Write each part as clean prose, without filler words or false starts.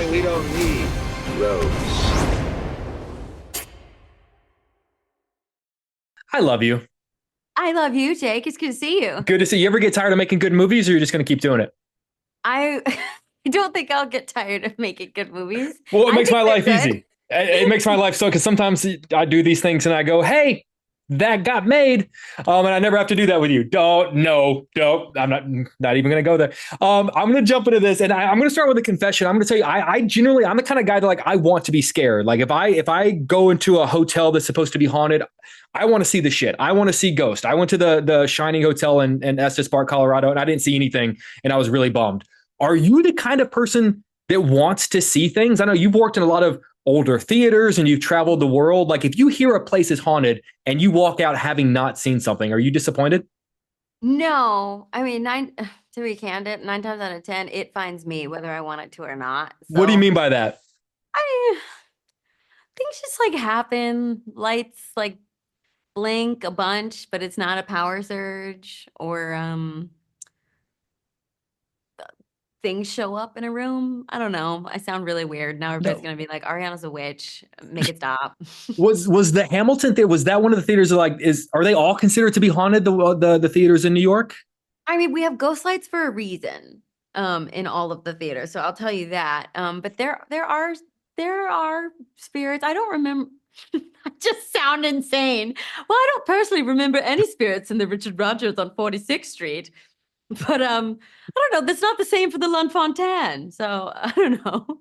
showing we don't need roads. I love you. I love you, Jake. It's good to see you. Good to see you. Ever get tired of making good movies, or you're just going to keep doing it? I I don't think I'll get tired of making good movies. Well, it I makes think my they're life good. easy. It makes my life so because sometimes I do these things and I go, "Hey, that got made," and I never have to do that with you. Don't, no, don't. I'm not even going to go there. I'm going to jump into this, and I'm going to start with a confession. I'm going to tell you, I genuinely, I'm the kind of guy that like I want to be scared. Like if I go into a hotel that's supposed to be haunted, I want to see the shit. I want to see ghosts. I went to the Shining Hotel in Estes Park, Colorado, and I didn't see anything, and I was really bummed. Are you the kind of person that wants to see things? I know you've worked in a lot of older theaters and you've traveled the world. Like if you hear a place is haunted and you walk out having not seen something, are you disappointed? No, I mean, to be candid, 9 times out of 10, it finds me whether I want it to or not. What do you So mean by that? I things just like happen. Lights like blink a bunch, but it's not a power surge or things show up in a room. I don't know. I sound really weird. Now everybody's No. gonna be like, Ariana's a witch. Make it stop. Was the Hamilton theater, was that one of the theaters that like is are they all considered to be haunted, the theaters in New York? I mean, we have ghost lights for a reason, in all of the theaters. So I'll tell you that. But there are spirits. I don't remember. I just sound insane. Well, I don't personally remember any spirits in the Richard Rogers on 46th Street. But I don't know. That's not the same for the L'Enfontaine. So I don't know.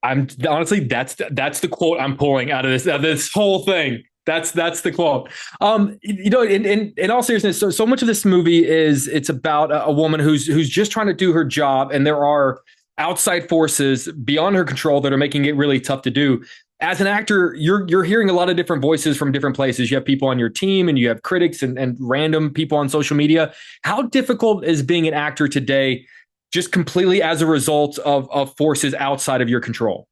I'm honestly that's the quote I'm pulling out of this whole thing. That's the quote. In all seriousness, so much of this movie it's about a woman who's just trying to do her job, and there are outside forces beyond her control that are making it really tough to do. As an actor, you're hearing a lot of different voices from different places. You have people on your team, and you have critics and random people on social media. How difficult is being an actor today, just completely as a result of forces outside of your control?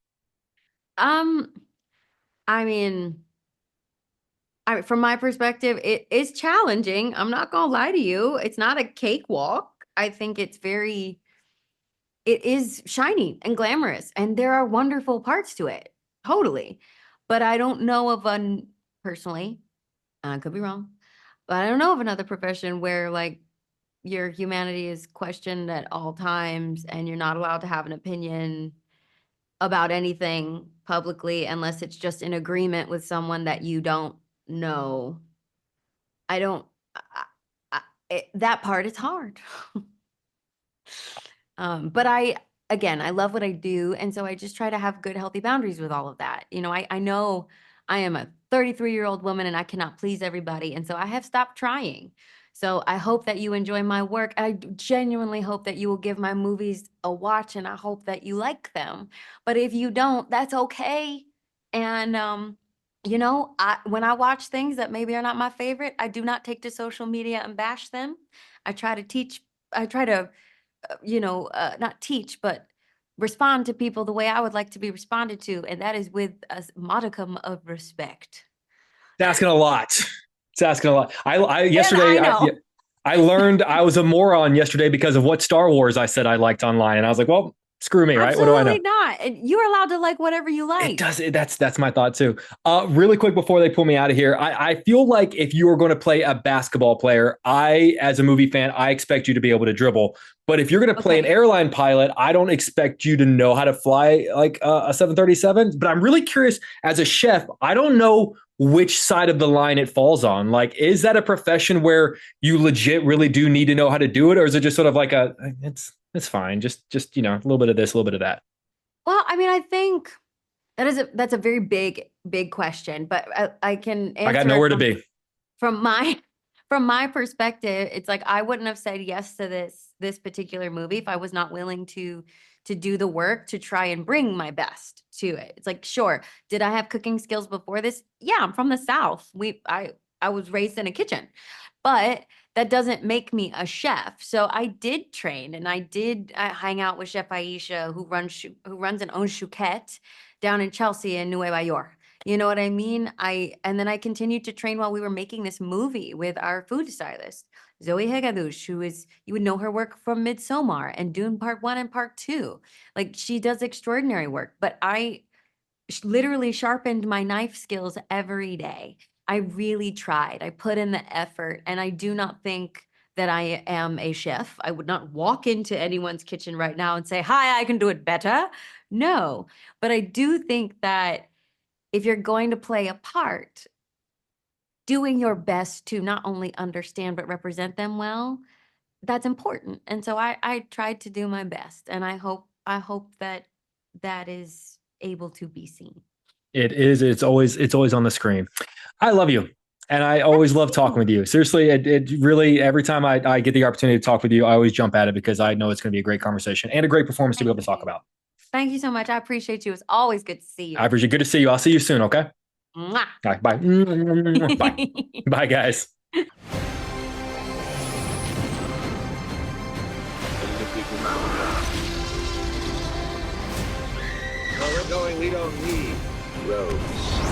Um, I mean, from my perspective, it is challenging. I'm not gonna lie to you. It's not a cakewalk. I think it is shiny and glamorous, and there are wonderful parts to it. Totally. But I don't know of an personally, I could be wrong, but I don't know of another profession where like your humanity is questioned at all times and you're not allowed to have an opinion about anything publicly unless it's just in agreement with someone that you don't know. I don't, that part is hard. But again, I love what I do. And so I just try to have good, healthy boundaries with all of that. I know I am a 33-year-old woman and I cannot please everybody. And so I have stopped trying. So I hope that you enjoy my work. I genuinely hope that you will give my movies a watch and I hope that you like them. But if you don't, that's okay. And, when I watch things that maybe are not my favorite, I do not take to social media and bash them. I try to teach, I try to not teach, but respond to people the way I would like to be responded to, and that is with a modicum of respect. It's asking a lot. It's asking a lot. I And yesterday I know. I learned I was a moron yesterday because of what Star Wars I said I liked online, and I was like, well, screw me, right? What do I know? Absolutely not. And you're allowed to like whatever you It like. does. That's my thought too. Really quick before they pull me out of here, I feel like if you are going to play a basketball player, as a movie fan, I expect you to be able to dribble. But if you're going to play an Okay. airline pilot, I don't expect you to know how to fly like a 737. But I'm really curious as a chef. I don't know which side of the line it falls on. Like, is that a profession where you legit really do need to know how to do it, or is it just sort of like it's fine, just a little bit of this, a little bit of that? Well, I mean, I think that's a very big question, but I can I got answer it nowhere to be. from my from my perspective. It's like I wouldn't have said yes to this particular movie if I was not willing to do the work to try and bring my best to it. It's like, sure, did I have cooking skills before this? Yeah, I'm from the South. I was raised in a kitchen, but that doesn't make me a chef. So I did train and I hang out with Chef Aisha, who runs and owns Chouquette down in Chelsea and Nueva York. You know what I mean? And then I continued to train while we were making this movie with our food stylist, Zoe Hegadush, who is, you would know her work from Midsommar and Dune Part 1 and Part 2. Like, she does extraordinary work, but I literally sharpened my knife skills every day. I really tried. I put in the effort, and I do not think that I am a chef. I would not walk into anyone's kitchen right now and say, "Hi, I can do it better." No, but I do think that if you're going to play a part, doing your best to not only understand but represent them well, that's important. And so I tried to do my best, and I hope that that is able to be seen. It is. It's always on the screen. I love you. And I always love talking with you. Seriously, it really, every time I get the opportunity to talk with you, I always jump at it because I know it's going to be a great conversation and a great performance to be able to talk about. Thank you so much. I appreciate you. It's always good to see you. I appreciate it. Good to see you. I'll see you soon. Okay. Mwah. All right. Bye. Bye. Bye, guys. Where we're going, we don't need roads.